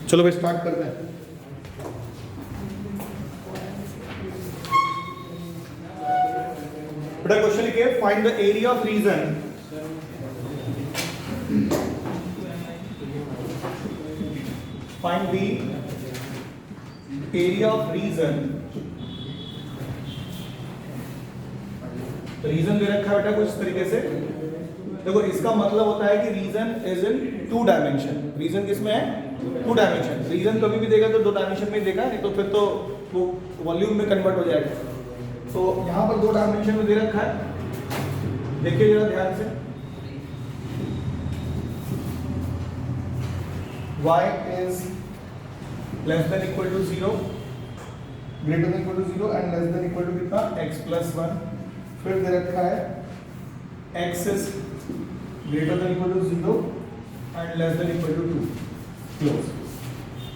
चलो भाई स्टार्ट करते हैं। बेटा क्वेश्चन लिखिए, find the area of region find the area of reason। Region दे रखा है बेटा कुछ तरीके से, देखो इसका मतलब होता है कि region is in 2 dimension. Region किसमें है? 2 डायमेंशन। रीजन कभी भी देगा तो 2 डायमेंशन में देगा, नहीं तो फिर तो वो वॉल्यूम में कन्वर्ट हो जाएगा। तो यहां पर 2 डायमेंशन में दे रखा है, देखिए जरा ध्यान से। y is less than equal to 0, greater than equal to 0 and less than equal to कितना? x plus 1। फिर दे रखा है x is greater than equal to 0 and less than equal to 2, close।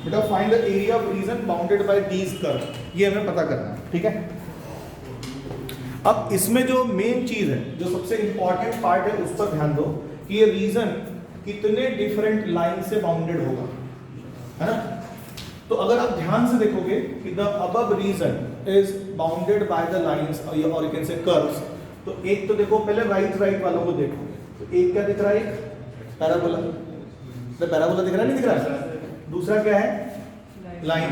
बेटा find the area of region bounded by these curves, ये हमें पता करना है, ठीक है। अब इसमें जो मेन चीज है, जो सबसे इंपॉर्टेंट पार्ट है, उस पर ध्यान दो कि ये रीजन कितने डिफरेंट लाइन से बाउंडेड होगा, है ना। तो अगर आप ध्यान से देखोगे कि the above region is bounded by the lines और यू कैन से कर्व्स, तो एक तो देखो पहले राइट वालों को देखो, तो एक क्या दिख रहा है? एक पैराबोला। तो पैराबोला दिख रहा है, नहीं दिख रहा है? दूसरा क्या है? लाइन।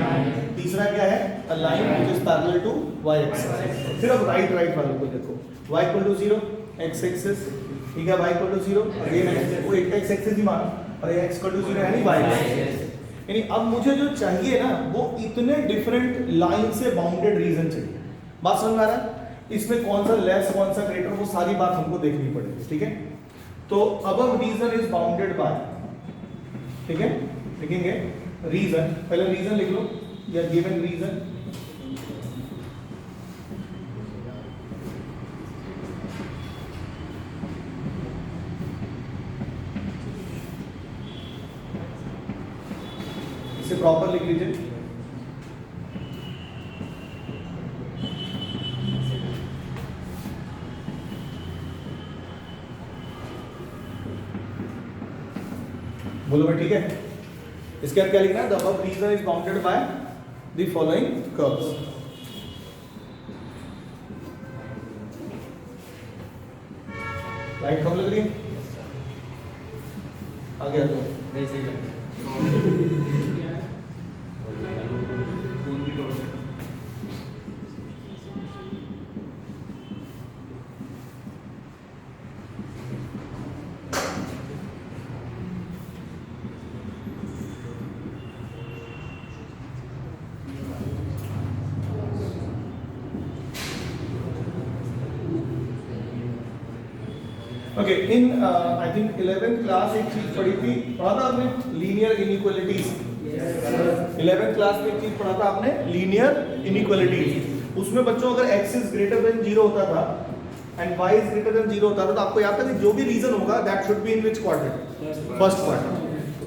तीसरा क्या है? A line which is parallel to y axis. फिर अब राइट वालों को देखो, y = 0 x एक्सिस, ठीक है, y = 0 अगेन वो एक x एक्सिस ही मानो, और x = 0 यानी y एक्सिस। यानी अब मुझे जो चाहिए ना, वो इतने डिफरेंट लाइन से बाउंडेड रीजन चाहिए। बात समझ में आ रहा है? इसमें कौन सा लेस कौन सा ग्रेटर, वो सारी बात हमको देखनी पड़ेगी, ठीक है। तो above region is bounded by, ठीक है, लिखेंगे रीजन, पहले रीजन लिख लो या गिवन रीजन। इसे प्रॉपर लिख लीजिए। बोलो भाई, ठीक है। इसके बाद क्या लिखना है? The above region is bounded by the following curves. Right, कब लग रही है? आ गया तो नहीं सही लग okay. In I think 11th class एक चीज पढ़ी थी, पढ़ा था आपने, लीनियर इनइक्वालिटीज। 11th क्लास में एक चीज पढ़ा था आपने, लीनियर इनइक्वालिटीज। उसमें बच्चों अगर x इज ग्रेटर देन 0 होता था and y is greater than 0 होता था, तो आपको याद था कि जो भी रीजन होगा that should be in which quadrant? First quadrant.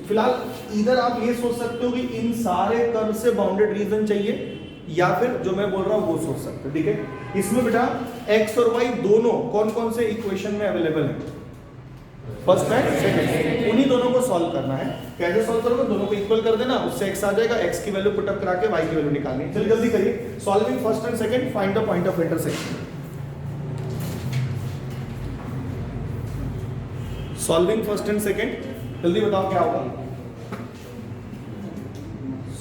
फिलहाल इधर आप ये सोच सकते हो कि इन सारे कर्व से बाउंडेड रीजन चाहिए, या फिर जो मैं बोल रहा हूं वो सोच सकते हो, ठीक है। इसमें बेटा x और y दोनों कौन कौन से इक्वेशन में अवेलेबल है? फर्स्ट एंड सेकंड, उन्हीं दोनों को सॉल्व करना है। कैसे सॉल्व करोगे? दोनों को इक्वल कर देना, उससे x आ जाएगा, x की वैल्यू पुट अप करा के y की वैल्यू निकालनी है। चलिए जल्दी करिए। Solving first and second, find the point of intersection. Solving first and second, जल्दी बताओ क्या होगा?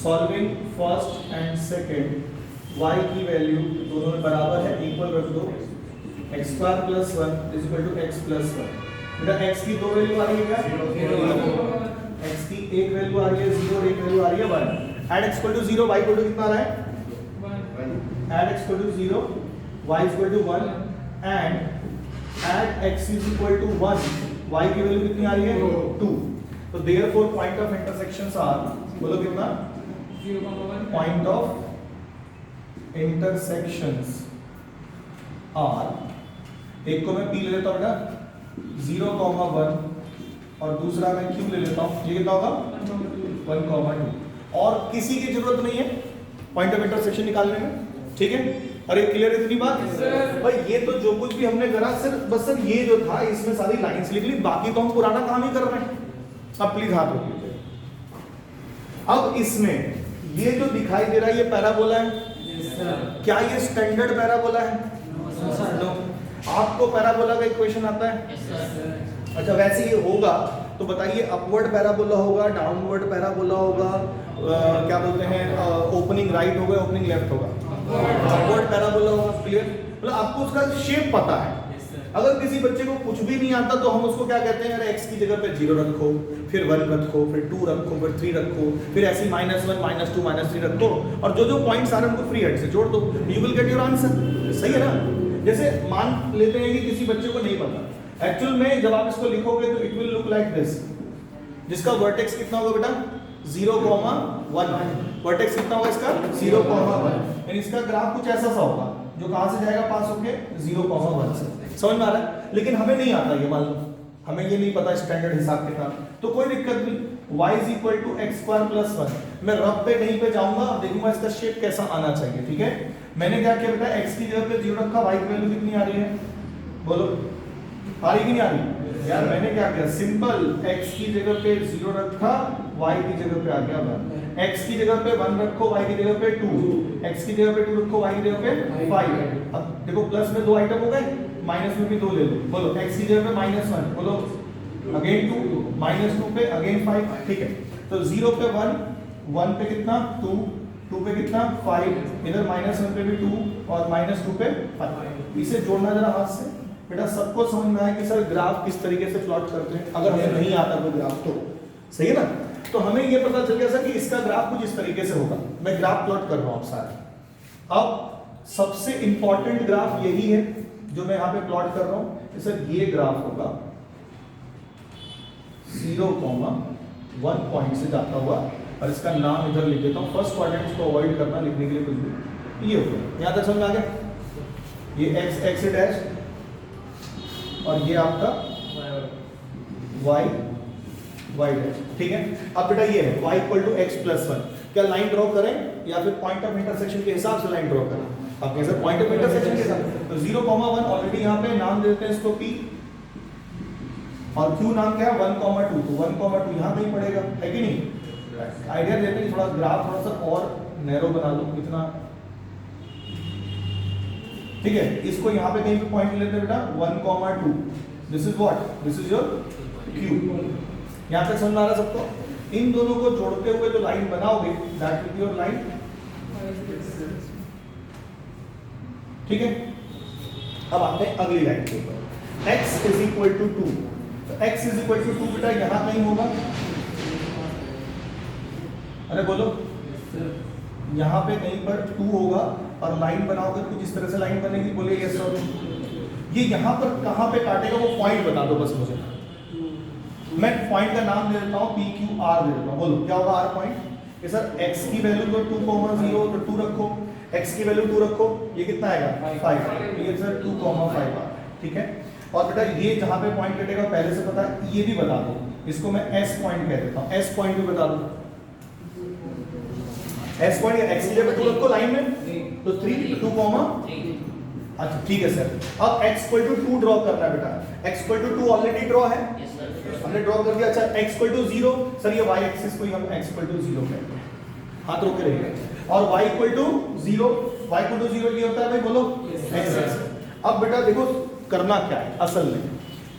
Solving first and second, y की वैल्यू दोनों में बराबर है, इक्वल रख दो, x² + 1 = x + 1। बेटा x की 2 वैल्यू आ रही है क्या? x की एक वैल्यू आ रही है 0 और एक वैल्यू आ रही है 1। ऐड x = 0, y = कितना आ रहा है? 1। At x = 0, y = 1 and at x = 1, y की वैल्यू कितनी आ रही है? 2। तो therefore point of intersections are, बोलो कितना? पॉइंट ऑफ इंटरसेक्शंस आर, एक को मैं p ले लेता हूं बेटा 0,1 और दूसरा मैं q ले लेता हूं, ये कितना होगा? 1,2। और किसी की जरूरत नहीं है पॉइंट ऑफ इंटरसेक्शन निकालने में, ठीक है। और एक क्लियर इतनी बात भाई, ये तो जो कुछ भी हमने करा सिर्फ बस सर ये जो था इसमें सारी लाइंस लिख ली, बाकी तो हम पुराना काम ही कर रहे हैं। अब प्लीज हाथ रोक लीजिए, अब इसमें ये जो दिखाई दे रहा है ये पैराबोला है, क्या ये स्टैंडर्ड पैराबोला है? नो। आपको पैराबोला का इक्वेशन आता है? अच्छा, वैसे ये होगा तो बताइए, अपवर्ड पैराबोला होगा, डाउनवर्ड पैराबोला होगा, क्या बोलते हैं, ओपनिंग राइट होगा, ओपनिंग लेफ्ट होगा, अपवर्ड पैराबोला होगा। क्लियर? मतलब आपको उसका शेप पता है। अगर किसी बच्चे को कुछ भी नहीं आता तो हम उसको क्या कहते हैं, अरे x की जगह पे 0 रखो, फिर 1 रखो, फिर 2 रखो, फिर 3 रखो, फिर ऐसे -1 -2 -3 रखो, और जो जो पॉइंट्स आ रहे हैं उनको फ्री हेड से जोड़ दो, you will get your answer. सही है ना? जैसे मान लेते हैं कि किसी बच्चे को नहीं पता, एक्चुअल में जब आप इसको लिखोगे तो it will look like this, जिसका वर्टेक्स कितना होगा बेटा? 0,1। वर्टेक्स कितना होगा इसका? 0,1। यानी इसका ग्राफ कुछ ऐसा सा होगा जो कहां से जाएगा पास होके 0,1 से। समझ में आ रहा है? लेकिन हमें नहीं आता ये, मान लो हमें ये नहीं पता स्टैंडर्ड हिसाब किताब, तो कोई दिक्कत नहीं, y = x² + 1। मैं रफ पे कहीं पे जाऊंगा और देखूंगा इसका शेप कैसा आना चाहिए। ठीक है, मैंने क्या किया बेटा, x की जगह पे 0 रखा, y की वैल्यू कितनी आ रही है? बोलो, आ रही कि नहीं आ रही? यार मैंने क्या किया, सिंपल x की जगह पे 0 रखा, y की जगह पे आ गया 1, x की जगह पे 1 रखो, y की जगह पे 2, x की जगह पे 2 रखो, y की जगह पे 5। अब देखो प्लस में 2 आइटम हो गए, माइनस में भी 2 ले लो। बोलो x की जगह पे -1, बोलो अगेन 2, -2 पे अगेन 5। ठीक है, तो 0 पे 1, 1 पे कितना 2, 2 पे कितना 5, इधर -1 पे भी 2 और -2 पे 5। इसे जोड़ना जरा हाथ से। बेटा सबको समझ में आया कि सर ग्राफ किस तरीके से प्लॉट करते हैं? अगर हमें नहीं आता कोई ग्राफ तो सही है ना, तो हमें ये पता चल गया सर कि इसका ग्राफ कुछ इस तरीके से होगा। मैं ग्राफ प्लॉट कर रहा हूं आप सारे। अब सबसे इंपॉर्टेंट ग्राफ यही है जो मैं यहां पे प्लॉट कर रहा हूं। सर ये ग्राफ होगा 0,1 पॉइंट से जाता हुआ, और इसका नाम इधर लिख देता हूं, फर्स्ट क्वाड्रेंट को अवॉइड करना लिखने के लिए कुछ भी। ये हो गया, यहां तक समझ आ गया? ये x डैश और ये आपका y डैश। ठीक है, अब बेटा ये है y = x + 1। क्या लाइन ड्रॉ करें या फिर पॉइंट ऑफ इंटरसेक्शन के हिसाब से लाइन ड्रॉ करें? आप कैसे पॉइंट ऑफ इंटरसेक्शन के हिसाब से, तो 0,1 ऑलरेडी यहाँ पे नाम देते हैं इसको p, और q नाम क्या है 1,2, तो 1,2 यहाँ कहीं पड़ेगा, है कि नहीं? आइडिया देते हैं, थोड़ा ग्राफ थोड़ा सा और नैरो बना लो इतना। ठीक है, इसको यहाँ पे कहीं पे पॉइंट लेते हैं बेटा 1,2, this is what, this is your q। यहाँ तक समझ में आ रहा सबको? इन दोनों को जोड़ते हुए जो लाइन बनाओगे that will be your line. ठीक है, अब आते हैं अगली लाइन के ऊपर, x = 2। तो x = 2 बेटा यहाँ कहीं होगा, अरे बोलो, यहाँ पे कहीं पर 2 होगा, और लाइन बनाओगे कुछ इस तरह से लाइन बनेगी। बोले यस और ये यहाँ पर कहाँ पे काटेगा वो पॉइंट बता दो बस मुझे। मैं पॉइंट का नाम दे देता हूँ PQR दे देता हूँ। बोलो क्या होगा R पॉइंट? ये सर x की वैल्यू तो 2,0 तो 2 रखो, x की वैल्यू 2 रखो, ये कितना आएगा 5, ये सर 2,5 R। ठीक है, और बेटा ये जहाँ पे पॉइंट कटेगा पहले से पता है, ये भी बता दो, इसको मैं S पॉइंट कह देता हूँ, S पॉइंट भी बता दो। S पॉइंट या x की जगह 2 रखो लाइन में, तो 3 2, अच्छा ठीक है सर। अब x = 2 ड्रॉ करना है बेटा, x = 2 ऑलरेडी ड्रॉ है, हमने ड्रॉ कर दिया। अच्छा x = 0, सर ये y एक्सिस को हम x = 0 कहते हैं, हाथ रोक के रहिए, और y = 0, y = 0 ये होता है भाई, बोलो x। अब बेटा देखो करना क्या है असल में,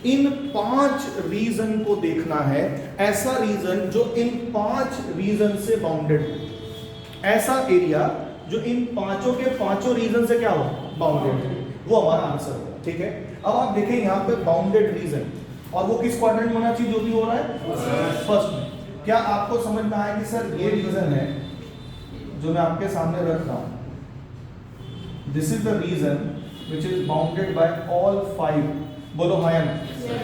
इन 5 रीजन को देखना है, ऐसा रीजन जो इन 5 रीजन से बाउंडेड हो, ऐसा एरिया जो इन पांचों के पांचों रीजन से क्या हो, बाउंडेड, वो हमारा आंसर होगा। ठीक है, अब आप देखें यहाँ पे बाउंडेड रीजन, और वो किस क्वाड्रेंट में होना चाहिए जो भी हो रहा है, फर्स्ट में। क्या आपको समझ में आया कि सर ये रीजन है जो मैं आपके सामने रख रहा हूं, this is the region which is bounded by all 5। बोलो हाँ या नहीं?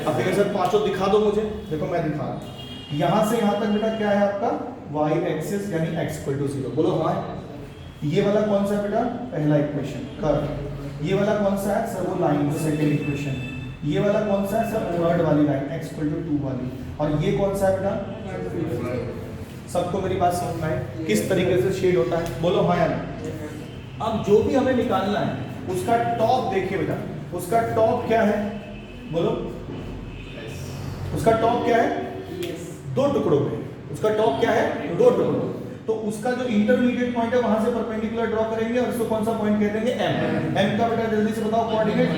अब देखिए सर पांचों दिखा दो मुझे, देखो मैं दिखा रहा हूं, यहां से यहां तक बेटा क्या है आपका y एक्सिस यानी x = 0। बोलो हाँ। ये वाला कौन सा बेटा, पहला इक्वेशन कर्व। ये वाला कौन सा है सर, वो लाइन सेकंड इक्वेशन। ये वाला कौन सा है सर, थर्ड वाली लाइन x = 2 वाली। और ये कौन सा है बेटा, सबको मेरी बात समझ में आए किस तरीके से शेड होता है? बोलो हाँ या नहीं? अब जो भी हमें निकालना है उसका टॉप देखिए बेटा, उसका टॉप क्या है, बोलो उसका टॉप क्या है, 2 टुकड़ों पे, उसका टॉप क्या है, डॉट डॉट। तो उसका जो इंटरमीडिएट पॉइंट है वहां से परपेंडिकुलर ड्रॉ करेंगे और उसको कौन सा पॉइंट कहते हैं, एम। एम का बेटा जल्दी से बताओ कोऑर्डिनेट।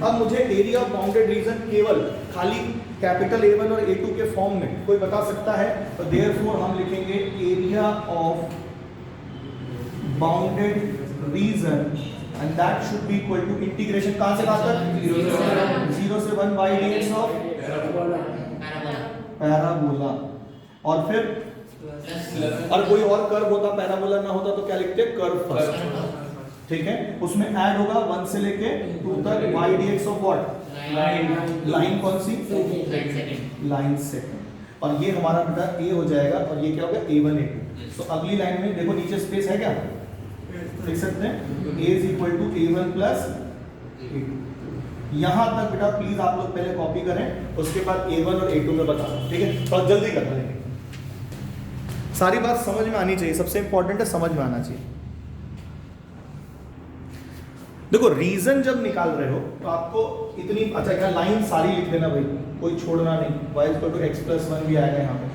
अब मुझे एरिया ऑफ बाउंडेड रीजन केवल खाली कैपिटल A1 और A2 के फॉर्म में कोई बता सकता है, तो देयरफॉर हम लिखेंगे area of bounded region and that should be equal to integration कहां से कहां तक, 0 से 1 बाय dx ऑफ पैराबोला। और फिर और कोई और कर्व होता, पैराबोला ना होता तो क्या लिखते, कर्व फर्स्ट, ठीक है। उसमें ऐड होगा 1 से लेके 2 तक y dx of what, line कौन सी, लाइन सेकंड। और ये हमारा बेटा a हो जाएगा और ये क्या होगा, a1 a2। तो अगली लाइन में देखो नीचे स्पेस है क्या, देख सकते हैं, a is equal to a1 plus a2। यहां तक बेटा प्लीज आप लोग पहले कॉपी करें, उसके बाद a1 और a2 में बता, ठीक है। थोड़ा जल्दी करना है, सारी बात समझ में आनी चाहिए, सबसे इंपॉर्टेंट है समझ में आना चाहिए। देखो रीजन जब निकाल रहे हो तो आपको इतनी, अच्छा क्या लाइन सारी लिख देना भाई, कोई छोड़ना नहीं, y equal to x plus 1 भी आएगा यहाँ पे।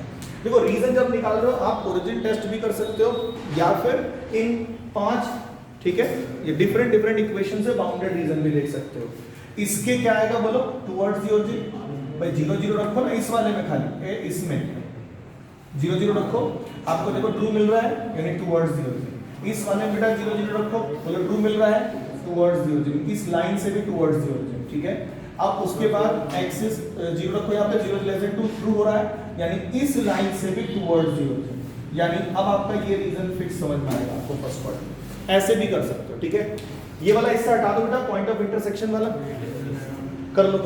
देखो रीजन जब निकाल रहे हो आप ओरिजिन टेस्ट भी कर सकते हो या फिर इन 5, ठीक है, ये डिफरेंट डिफरेंट इक्वेशन से बाउंडेड रीजन भी लिख सकते हो। इसके क्या आएगा बोलो, टुवर्ड्स द ओरिजिन, भाई 0 0 रखो ना इस वाले में, खाली इसमें 0 0 रखो, आपको देखो ट्रू मिल रहा है यानी टुवर्ड्स द ओरिजिन। इस वाले में बेटा 0 0 रखो, बोलो ट्रू मिल रहा है टुवर्ड्स द ओरिजिन, इस लाइन से भी टुवर्ड्स द ओरिजिन, ठीक है। अब उसके बाद एक्सिस 0 रखो, यहाँ पे 0 लेस देन 2 ट्रू हो रहा है, यानी इस लाइन से भी टुवर्ड्स द ओरिजिन, यानी अब आपका ये रीजन फिक्स समझ में आएगा आपको फर्स्ट पार्ट। ऐसे भी कर सकते हो, ठीक है। ये वाला हिस्सा हटा दो बेटा, पॉइंट ऑफ इंटरसेक्शन वाला कर लो,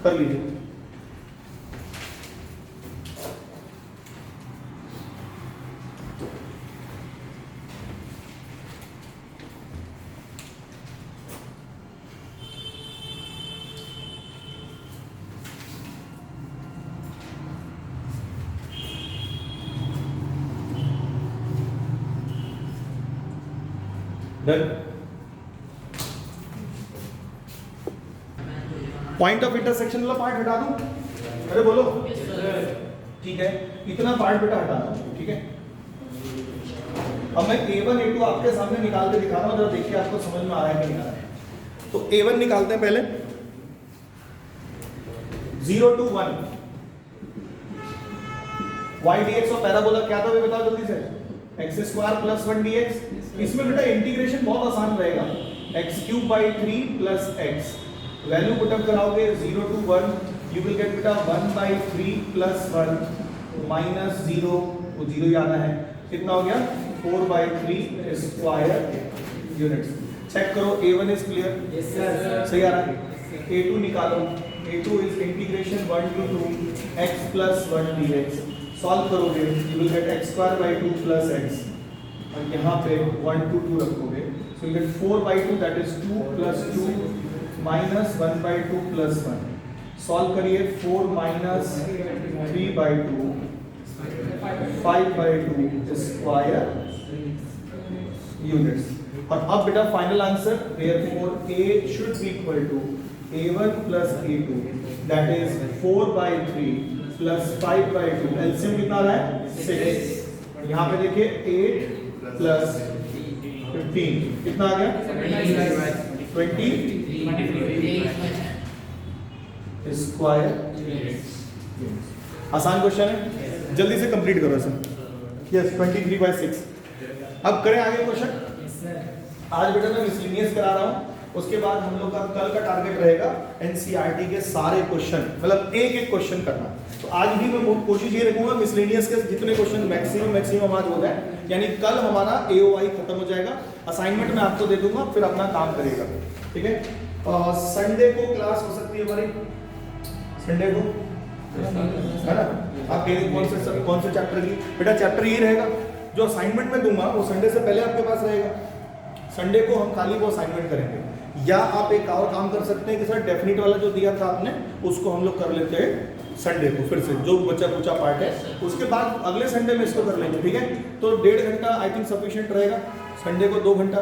कर लीजिए। पॉइंट ऑफ इंटरसेक्शन वाला पार्ट हटा दूं, अरे बोलो, ठीक है, इतना पार्ट बेटा हटा दूं, ठीक है। अब मैं A1 A2 आपके सामने निकाल के दिखा रहा हूं, जरा देखिए आपको समझ में आ रहा है कि नहीं आ रहा है। तो A1 निकालते हैं पहले, 0 to 1 y dx और पैराबोला क्या था वे बताओ जल्दी से, x स्क्वायर प्लस 1 dx। इसमें बेटा इंटीग्रेशन बहुत आसान रहेगा, x cube by 3 plus x, value put up कराओगे 0 to 1, यू विल गेट बेटा 1 बाई 3 प्लस 1 माइनस 0, वो 0 ही आना है, कितना हो गया 4 बाई 3 स्क्वायर यूनिट्स। चेक करो A1 is clear, yes sir, सही आ रहा है। A2 निकालो, A2 is integration 1 to 2 x plus 1 dx, solve करोगे you will get x square by 2 plus x, और यहाँ पे 1 to 2 रखोगे, so you get 4 by 2 that is 2 plus 2 minus 1 by 2 plus 1, solve करिए 4 minus 3 by 2 5 by 2 square units. और अब बेटा final answer, therefore A should be equal to A1 plus A2 that is 4 by 3 plus 5 by 2, LCM कितना आ रहा है 6। यहाँ पे देखिए 8 प्लस 15 कितना आ गया 20 स्क्वायर। आसान क्वेश्चन है, जल्दी से कंप्लीट करो सर। यस 23/6। अब करें आगे क्वेश्चन। आज बेटा मैं मिसलिनियस करा रहा हूँ, उसके बाद हम लोग का कल का टारगेट रहेगा एनसीईआरटी के सारे क्वेश्चन, मतलब एक एक क्वेश्चन करना। तो आज भी मैं कोशिश ये रखूंगा मिसलिनियस के जितने क्वेश्चन मैक्सिमम आज हो जाए, यानी कल हमारा AOI खत्म हो जाएगा। असाइनमेंट मैं आपको दे दूंगा, फिर अपना काम करिएगा, ठीक है। संडे को क्लास हो सकती है हमारी, संडे को है ना। आप कहेंगे कौन से चैप्टर की, बेटा चैप्टर ये रहेगा जो असाइनमेंट में दूंगा वो संडे से पहले आपके पास रहेगा। संडे को हम खाली वो असाइनमेंट करेंगे, या आप एक और काम कर सकते हैं कि सर डेफिनेट वाला जो दिया था आपने उसको हम लोग कर लेते हैं संडे को, फिर से जो बच्चा पूछा पार्ट है, उसके बाद अगले संडे में इसको कर लेंगे, ठीक है। तो 1.5 घंटा आई थिंक सफिशिएंट रहेगा। संडे को 2 घंटा,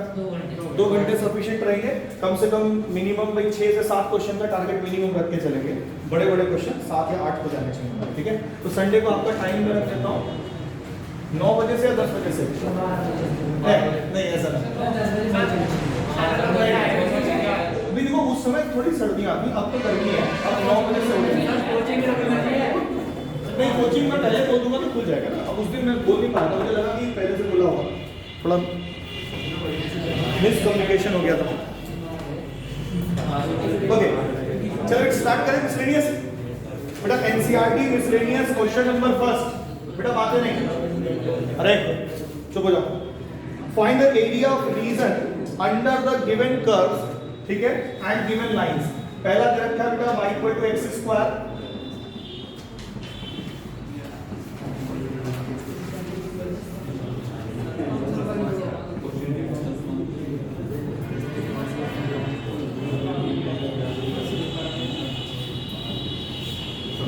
2 घंटे सफिशिएंट रहेंगे। कम से कम मिनिमम भाई 6 से 7 क्वेश्चन का टारगेट मिनिमम रख के चलेंगे, बड़े बड़े क्वेश्चन 7 या 8 हो जाने चाहिए, ठीक है। ठीक है। तो संडे को आपका टाइम मैं रख देता हूँ 9 बजे से या 10 बजे से? नहीं ऐसा नहीं। अभी देखो उस समय थोड़ी सर्दी आती, अब तो गर्मी है, अब 9 बजे से नहीं, कोचिंग में पहले बोल दूंगा तो खुल जाएगा ना। अब उस दिन मैं बोल नहीं पाया था, मुझे लगा कि पहले से बोला होगा, थोड़ा मिसकम्युनिकेशन हो गया था। ओके चलो स्टार्ट करें मिसलेनियस। बेटा NCERT miscellaneous question number first. बेटा बातें नहीं, अरे चुप हो जाओ। Find the area of region under the given curves, ठीक है, एंड गिवन लाइंस। पहला दे रखा है बेटा y equal to x square,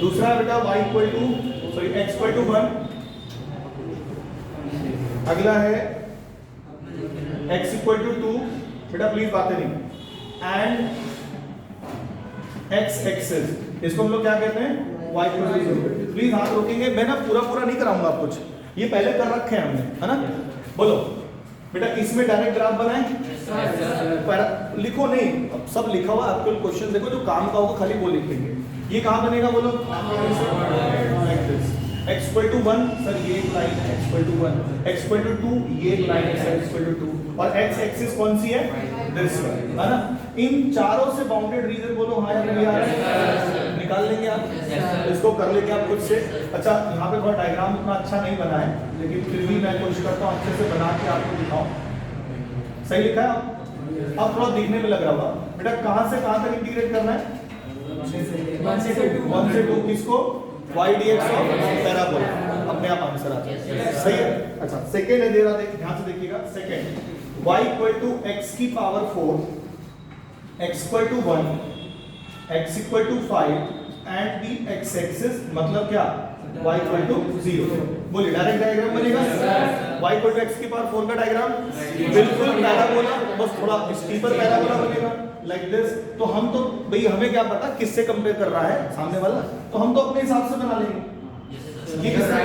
दूसरा बेटा y equal to sorry x equal to 1, अगला है x इक्वल टू 2, बेटा प्लीज बातें नहीं, एंड x एक्सिस, इसको हम लोग क्या कहते हैं y इक्वल टू 0। प्लीज हाथ रोकेंगे, मैं ना पूरा नहीं कराऊंगा आप कुछ, ये पहले कर रखे हैं हमने, है ना। बोलो बेटा इसमें डायरेक्ट ग्राफ बनाए, लिखो नहीं, अब सब लिखा हुआ आपको क्वेश्चन देखो, जो काम का होगा खाली वो लिखेंगे। ये कहां बनेगा बोलो, x इक्वल टू 1 सर ये एक लाइन है, x equal to 1, x equal to 2 ये एक लाइन है सर, x इक्वल टू 2, और x एक्सिस कौन सी है, दिस वन, है ना। इन चारों से बाउंडेड रीजन बोलो हाँ या नहीं यार, निकाल लेंगे आप, इसको कर लेंगे आप खुद से। अच्छा यहाँ पे थोड़ा डायग्राम उतना अच्छा नहीं बना है, लेकिन फिर भी मैं कोशिश करता हूँ अच्छे से बना के आपको दिखाऊं। सही लिखा है अब थोड़ा दिखने में लग रहा होगा। बेटा कहां से कहां तक इंटीग्रेट करना है, 1 से 2 किसको, y dx ऑफ पैराबोला, अपने आप आंसर आ जाएगा, सही है। अच्छा सेकंड है दे रहा, ध्यान से देखिएगा, second y equal to x की power 4, x equal to 1, x equal to 5 and the x axis मतलब क्या, y इक्वल टू 0। बोलिए डायरेक्ट डायग्राम बनेगा, y इक्वल टू x की पावर 4 का डायग्राम बिल्कुल पैराबोला, बस थोड़ा स्टीपर पैराबोला बनेगा लाइक दिस। तो हम तो भाई हमें क्या पता किससे कंपेयर कर रहा है सामने वाला, तो हम तो अपने हिसाब से बना लेंगे। ये किसका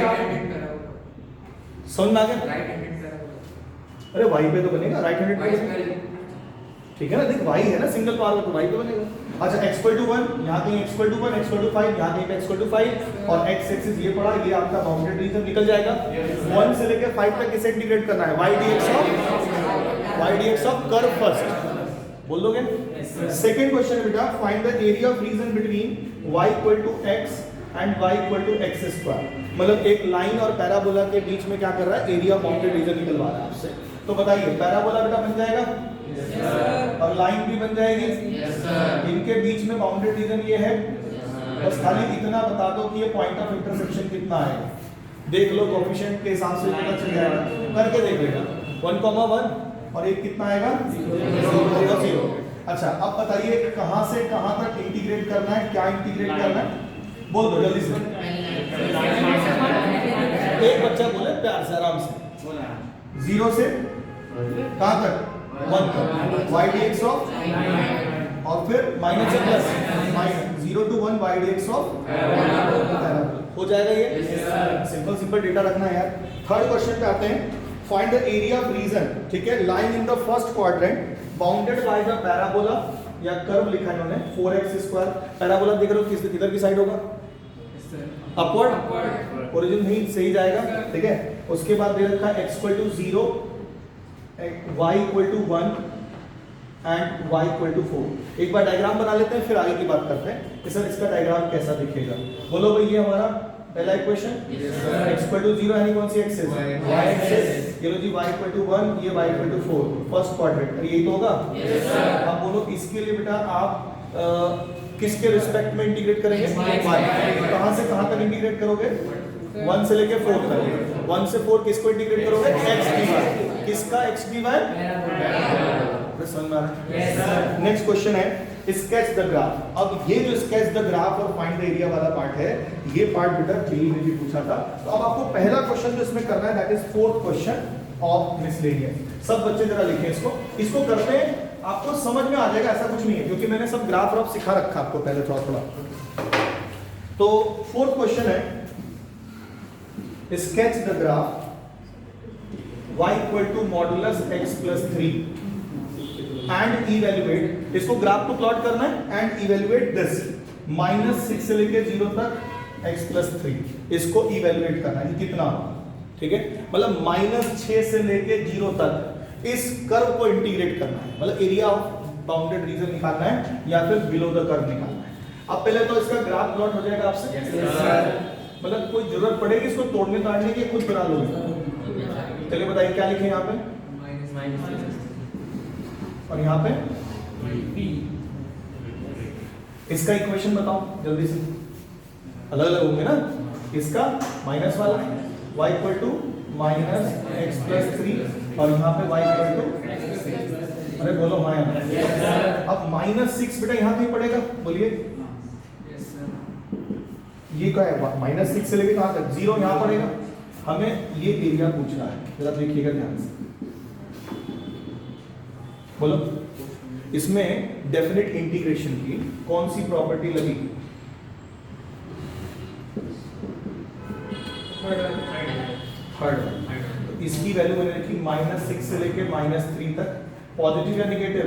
समझ में आ गया, अरे y पे तो बनेगा, राइट हैंडेड पे, ठीक है ना, देख y है ना सिंगल पावर में, तो y पे बनेगा। अच्छा x इक्वल टू 1, यहाँ कहीं x equal to 1, x equal to 5, यहाँ कहीं पे x इक्वल टू 5, और x एक्सिस ये पड़ा, ये आपका बाउंडेड रीजन निकल जाएगा। 1 से लेकर 5 तक किसे इंटीग्रेट करना है, y dx of curve first, बोल दोगे। सेकंड क्वेश्चन है बेटा find the area of region between y equal to x and y equal to x square, मतलब एक लाइन और पैराबोला के बीच में क्या कर रहा है, एरिया बाउंडेड रीजन निकलवा रहा है आपसे। तो बताइए पैराबोला बेटा बन जाएगा, और लाइन भी बन जाएगी, इनके बीच में बाउंडेड रीजन ये है, बस खाली इतना बता दो कि ये पॉइंट ऑफ इंटरसेक्शन कितना है, देख लो कोएफिशिएंट के हिसाब से पता चल जाएगा, करके देख लेगा 1,1 और एक कितना आएगा 0,0। अच्छा अब बताइए कहां से कहां तक इंटीग्रेट करना है, क्या इंटीग्रेट करना है, बोल दो जल्दी से, एक बच्चा बोले प्यार से आराम से, 0 से कहां तक 1 तक, y dx ऑफ, और फिर माइनस से plus, minus 0 to 1 y dx of हो जाएगा। ये सिंपल डेटा रखना है यार। थर्ड क्वेश्चन पे आते हैं, find the area of region, ठीक है, line in the first quadrant bounded by the parabola या कर्व लिखा है इन्होंने 4x स्क्वायर। पैराबोला देख रहे हो किस किधर की साइड होगा, अपवर्ड, ओरिजिन ही सही जाएगा, ठीक है। उसके बाद दे रखा है x equal to 0, y equal to 1 and y equal to 4। एक बार डायग्राम बना लेते हैं फिर आगे की बात करते हैं कि सर इसका डायग्राम कैसा दिखेगा। बोलो भाई ये हमारा पहला इक्वेशन, x इक्वल टू 0 यानी कौन सी एक्सिस, y एक्सिस, ये लो जी y इक्वल टू 1, ये y equal to 4, first quadrant, यही तो होगा। अब बोलो इसके लिए बेटा आप किसके रिस्पेक्ट में इंटीग्रेट करेंगे, y, कहां से कहां तक इंटीग्रेट करोगे, 1 से लेके 4 तक, 1 से 4 किसको इंटीग्रेट करोगे, x dy, किसका x dy, समझ में आ रहा है। नेक्स्ट क्वेश्चन है स्केच द ग्राफ। अब ये जो स्केच द ग्राफ और फाइंड द एरिया वाला पार्ट है, ये पार्ट बेटा जेई में भी पूछा था। तो अब आपको पहला क्वेश्चन जो इसमें करना है that is fourth question of miscellaneous. सब बच्चे जरा लिखें इसको करते हैं, आपको समझ में आ जाएगा, ऐसा कुछ नहीं है क्योंकि मैंने सब ग्राफ सिखा रखा आपको पहले थोड़ा। तो फोर्थ क्वेश्चन है sketch the graph y equal to modulus x plus 3 and evaluate, इसको ग्राफ को प्लॉट करना है एंड इवेल्युएट दिस -6 से लेके 0 तक x प्लस 3, इसको इवेल्युएट करना है कितना, ठीक है, मतलब -6 से लेके 0 तक इस कर्व को इंटीग्रेट करना है, मतलब एरिया ऑफ बाउंडेड रीजन निकालना है या फिर बिलो द कर्व निकालना है। अब पहले तो इसका ग्राफ प्लॉट हो जाएगा आपसे, मतलब कोई जरूरत पड़ेगी इसको तोड़ने ताड़ने की, खुद बना लोगे। चलिए बताइए क्या लिखे यहाँ पे, और यहाँ पे इसका इक्वेशन बताओ जल्दी से, अलग अलग होंगे ना, इसका माइनस वाला y equal to -x plus 3 और यहाँ पे y इक्वल टू, अरे बोलो हाँ यार, अब -6 बेटा यहाँ कहीं पड़ेगा, बोलिए ये क्या है, -6 से लेके कहाँ तक 0 यहाँ पड़ेगा, हमें ये एरिया पूछना है, जरा देखिएगा ध्यान से, बोलो इसमें डेफिनेट इंटीग्रेशन की कौन सी प्रॉपर्टी लगी, थर्ड, तो इसकी वैल्यू मैंने रखी -6 से लेके -3 तक, पॉजिटिव या नेगेटिव,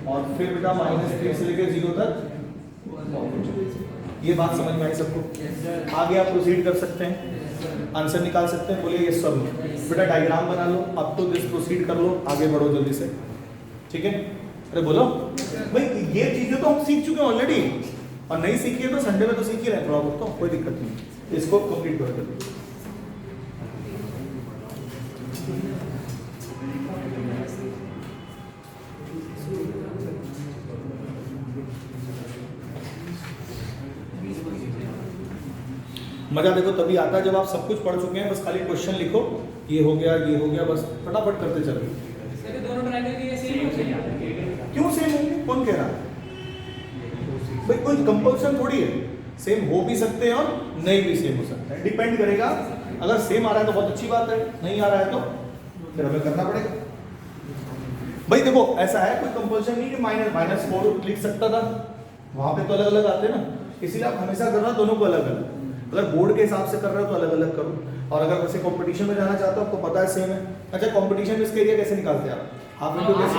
और फिर बेटा -3 से लेके 0 तक पॉजिटिव। ये बात समझ में आई सबको? आगे आप प्रोसीड कर सकते हैं, आंसर निकाल सकते हैं, बोलिए यस सर नो, बेटा डायग्राम बना लो, अब तो दिस प्रोसीड कर लो, आगे बढ़ो जल्दी से, ठीक है, अरे बोलो भाई, ये चीजें तो हम सीख चुके हैं ऑलरेडी, और नहीं सीखी है तो संडे में तो सीख ही रहे थोड़ा बहुत, तो कोई दिक्कत नहीं, इसको कंप्लीट कर दो। मजा देखो तभी आता है जब आप सब कुछ पढ़ चुके हैं, बस खाली क्वेश्चन लिखो, ये हो गया, बस फटाफट करते चलो। दोनों ट्रायंगल के सेम होंगे, क्यों सेम होंगे, कौन कह रहा है भाई, कोई कंपल्सन थोड़ी है, सेम हो भी सकते हैं और नहीं भी सेम हो सकता है, डिपेंड करेगा, अगर सेम आ रहा है तो बहुत अच्छी बात है, नहीं आ रहा है तो फिर हमें करना पड़ेगा। भाई देखो ऐसा है, कोई कंपल्सन नहीं कि -4 लिख सकता था, वहां पे तो अलग अलग आते हैं ना, इसलिए आप हमेशा करना दोनों को अलग अलग, अगर बोर्ड के हिसाब से कर रहे हो तो अलग अलग करो, और अगर वैसे कंपटीशन में जाना चाहते हो आपको पता है सेम है। अच्छा कंपटीशन में इसके एरिया कैसे निकालते हैं आप, हाफ इंटू कैसे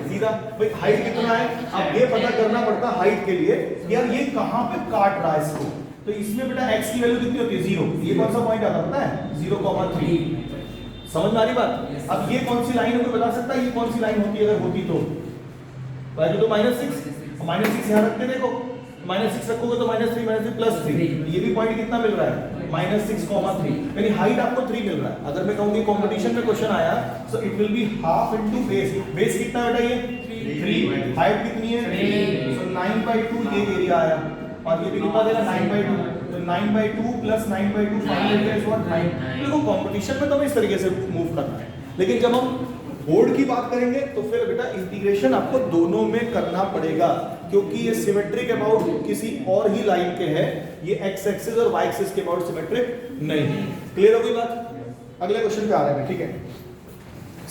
सीधा, भाई हाइट कितना है, अब ये पता करना पड़ता है हाइट के लिए, यार ये कहाँ पे काट रहा है इसको, तो इसमें बेटा x की वैल्यू कितनी होती है 0, ये कौन सा पॉइंट आता है पता है 0,3, समझ में आ रही बात। अब ये कौन सी लाइन है कोई बता सकता है, ये कौन सी लाइन होती है, अगर होती तो वैल्यू तो -6 यहाँ रखते देखो, -6 रखोगे तो -3 +3, ये भी पॉइंट कितना मिल रहा है -6,3, यानी हाइट आपको 3 मिल रहा है। अगर मैं कहूँ कि कंपटीशन में क्वेश्चन आया so it will be half into base, base कितना बेटा ये 3, हाइट कितनी है, सो 9/2 ये एरिया आया, और ये भी कितना देगा 9/2, तो 9/2 + 9/2 फाइनल इज व्हाट 9। देखो कंपटीशन में तो हमें इस तरीके से मूव करना है, लेकिन जब हम बोर्ड की बात करेंगे तो फिर बेटा इंटीग्रेशन आपको दोनों में करना पड़ेगा, क्योंकि ये सिमेट्रिक अबाउट किसी और ही लाइन के है, ये x एक्सिस और y एक्सिस के अबाउट सिमेट्रिक नहीं है। क्लियर हो गई बात? अगले क्वेश्चन पे आ रहे हैं, ठीक है,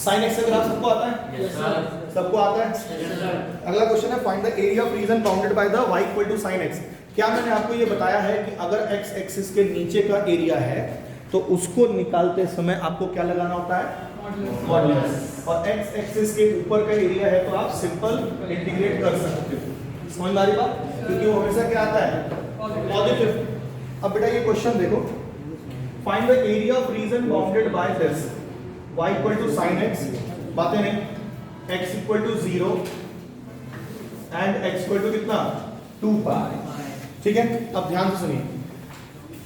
sin x का ग्राफ सबको आता है? यस सर, सबको आता है? Yes sir. अगला क्वेश्चन है find the area of reason bounded by the y = sin x। क्या मैंने आपको ये बताया है कि अगर x एक्सिस के नीचे का एरिया है तो उसको निकालते समय आपको क्या लगाना होता है, मॉड्यूलस, और x एक्सिस के ऊपर का एरिया है तो आप सिंपल इंटीग्रेट कर सकते हो। समझ आ रही बात? क्योंकि वो हमेशा क्या आता है पॉजिटिव। अब बेटा ये क्वेश्चन देखो, find the area of reason bounded by this y = sin x, बातें नहीं, x = 0 एंड x = कितना 2π, ठीक है। अब ध्यान से सुनिए,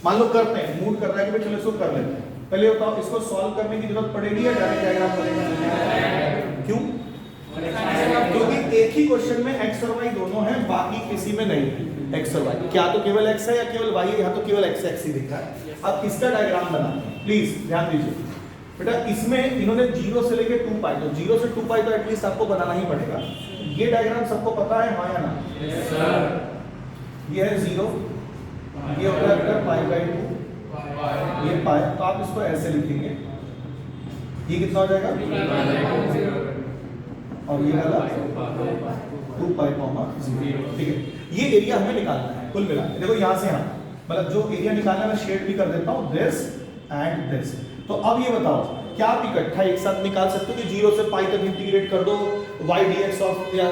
मान लो करते हैं, मूड कर रहा है कि भाई चलो इसको कर लेते हैं, पहले बताओ इसको सॉल्व करने की जरूरत पड़ेगी या डायरेक्ट डायग्राम बनेगा? क्यों? क्योंकि एक ही क्वेश्चन में x और y दोनों हैं, बाकी किसी में नहीं है x और y, क्या तो केवल x है या केवल y है, यहाँ तो केवल x एक्सिस दिखा है। अब इसका डायग्राम बनाते हैं, प्लीज ध्यान दीजिए बेटा, इसमें इन्होंने 0 से लेके 2π, तो 0 से 2π तो एटलीस्ट आपको बनाना ही पड़ेगा। ये डायग्राम सबको पता है हाँ या ना? Yes sir. ये है 0, ये होता है बेटा π/2, ये पाई, तो आप इसको ऐसे लिखेंगे, ये कितना हो जाएगा और ये वाला 2π, ठीक है। ये एरिया हमें निकालना है कुल मिला के, देखो यहाँ से यहाँ मतलब जो एरिया निकालना मैं शेड भी कर देता हूँ दिस एंड दिस। तो अब ये बताओ क्या आप इकट्ठा एक साथ निकाल सकते हो कि 0 से पाई तक इंटीग्रेट कर दो y dx ऑफ या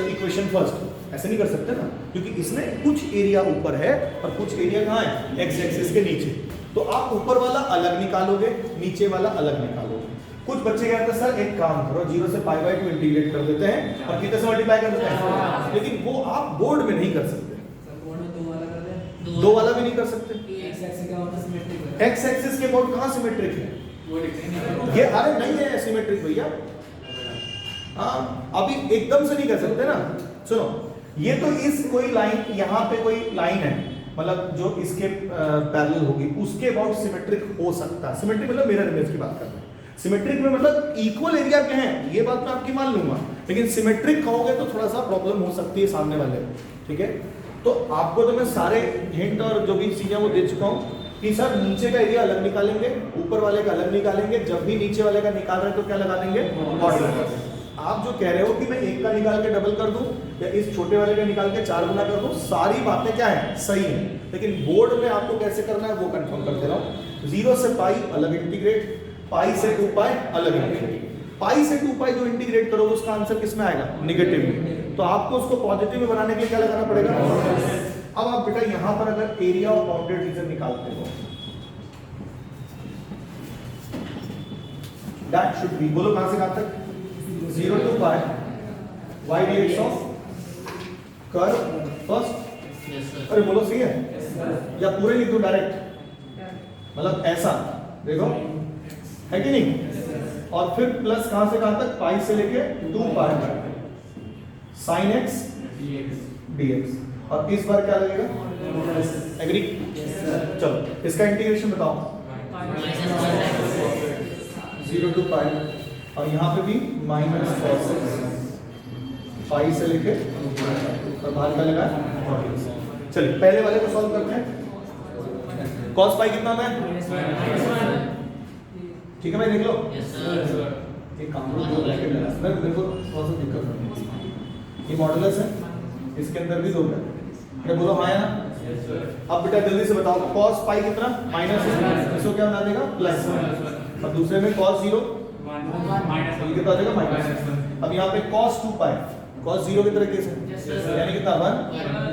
इक्वेशन फर्स्ट? ऐसे नहीं कर सकते ना, क्योंकि इसमें कुछ एरिया ऊपर है और कुछ एरिया कहाँ है, एक्स एक्सिस के नीचे। तो आप ऊपर वाला अलग निकालोगे, नीचे वाला अलग निकालोगे। कुछ बच्चे कहते हैं सर एक काम करो 0 से पाई बाय 2 इंटीग्रेट कर देते हैं और कितने से मल्टीप्लाई कर देते हैं, लेकिन वो आप बोर्ड में नहीं कर सकते। दो वाला भी नहीं कर सकते। एक्स एक्सिस के बोर्ड कहाँ सिमेट्रिक है? ये अरे नहीं है सिमेट्रिक भैया। हाँ अभी एकदम से नहीं कर सकते ना। सुनो ये तो इस कोई लाइन, यहाँ पे कोई लाइन है मतलब जो इसके पैरेलल होगी उसके अबाउट सिमेट्रिक हो सकता है। सिमेट्रिक मतलब मिरर इमेज की बात कर रहे हैं। सिमेट्रिक में मतलब इक्वल एरिया के हैं, ये बात मैं आपकी मान लूंगा, लेकिन सिमेट्रिक कहोगे तो थोड़ा सा प्रॉब्लम हो सकती है सामने वाले। ठीक है, तो आपको तो मैं सारे हिंट और जो भी चीजें वो दे चुका हूँ कि सर नीचे का एरिया अलग निकालेंगे, ऊपर वाले का अलग निकालेंगे। जब भी नीचे वाले का निकाल रहे हैं तो क्या लगा देंगे, मॉडुलस। आप जो कह रहे हो कि मैं एक का निकाल के डबल कर दूं या इस छोटे वाले का निकाल के 4 गुना कर दूं, सारी बातें क्या है, सही है, लेकिन बोर्ड में आपको कैसे करना है वो कंफर्म कर दे रहा हूं। 0 से पाई अलग इंटीग्रेट, पाई से 2 पाई अलग इंटीग्रेट। पाई से 2 पाई जो इंटीग्रेट करोगे उसका आंसर किस में आएगा, नेगेटिव में। तो आपको उसको पॉजिटिव में बनाने के लिए क्या लगाना पड़ेगा। अब आप बेटा यहां पर अगर एरिया ऑफ बाउंडेड रीजन निकालते हो, दैट शुड बी, बोलो कहां से कहां तक, 0 to pi y dx of curve first. अरे बोलो सही है या पूरे लिख दो डायरेक्ट, मतलब ऐसा देखो है कि नहीं। और फिर प्लस कहां से कहां तक, पाई से लेके 2 पाई sin x dx। और इस बार क्या लगेगा, एग्री। चलो इसका इंटीग्रेशन बताओ, 0 to पाई और यहाँ पे भी माइनस cos पाई से लेके और बाहर का लगा। चलिए पहले वाले को सॉल्व करते हैं। cos पाई कितना है, ठीक है भाई देख लो। एक काम करो, दो ब्रैकेट लगा, मैं मेरे को थोड़ा सा दिक्कत हो रही है। ये मॉडुलस है, इसके अंदर भी 2 ब्रैकेट, बोलो हाँ या ना। अब बेटा जल्दी से बताओ cos पाई कितना, माइनस है, इसको क्या बना देगा, प्लस। और दूसरे में cos 0 कितना आ जाएगा, माइनस। अब यहाँ पे cos 2 पाई, cos 0 की तरह केस है, यानी कितना 1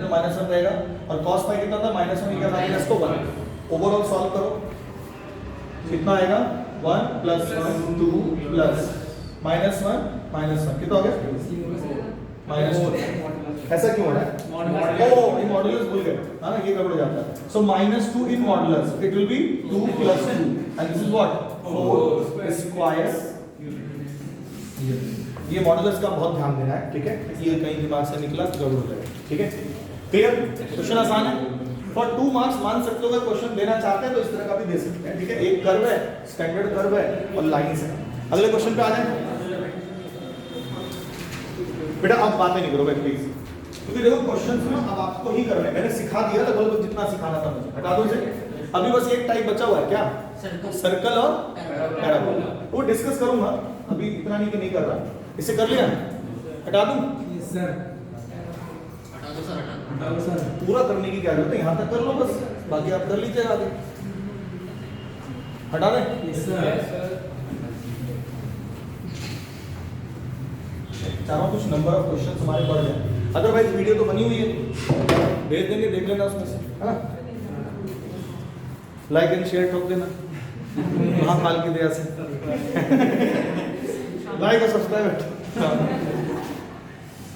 तो माइनस 1 रहेगा। और cos पाई कितना था, -1, क्या था, इसको 1। ओवरऑल सॉल्व करो, कितना आएगा, 1 + 1 2 प्लस -1 कितना हो गया, -2। ऐसा क्यों हो रहा है, ओ ये मॉडुलस भूल गए, हाँ ये गड़बड़ जाता है। So -2 in modulus it will be 2 + 2 and this is what 4 square. ये मॉडुलस का बहुत ध्यान देना है, ठीक है, ये कहीं दिमाग से निकला तो गड़बड़ हो जाएगा। ठीक है, क्लियर। क्वेश्चन आसान है, फॉर 2 मार्क्स मान सकते हो। अगर क्वेश्चन देना चाहते हैं तो इस तरह का भी दे सकते हैं। ठीक है, एक कर्व है, स्टैंडर्ड कर्व है और लाइंस है। अगले क्वेश्चन पे आ जाए बेटा। अब बातें नहीं करो भाई प्लीज, क्योंकि देखो क्वेश्चंस में अब आपको ही करना है। मैंने सिखा दिया लगभग जितना सिखाना था मुझे, हटा दो इसे। अभी बस एक टाइप बचा हुआ है, क्या, सर्कल और पैराबोला। वो डिस्कस करूंगा, अभी इतना नहीं कि नहीं कर रहा। इसे कर लिया, हटा दूं पूरा करने की क्या जरूरत है, यहाँ तक कर लो बस, बाकी आप कर लीजिएगा आगे। हटा दें, चारों कुछ नंबर ऑफ क्वेश्चन हमारे बढ़ जाए। अदरवाइज वीडियो तो बनी हुई है, भेज देंगे, देख लेना उसमें से, है ना। लाइक एंड शेयर ठोक देना महाकाल की दया से। लाइक और सब्सक्राइब।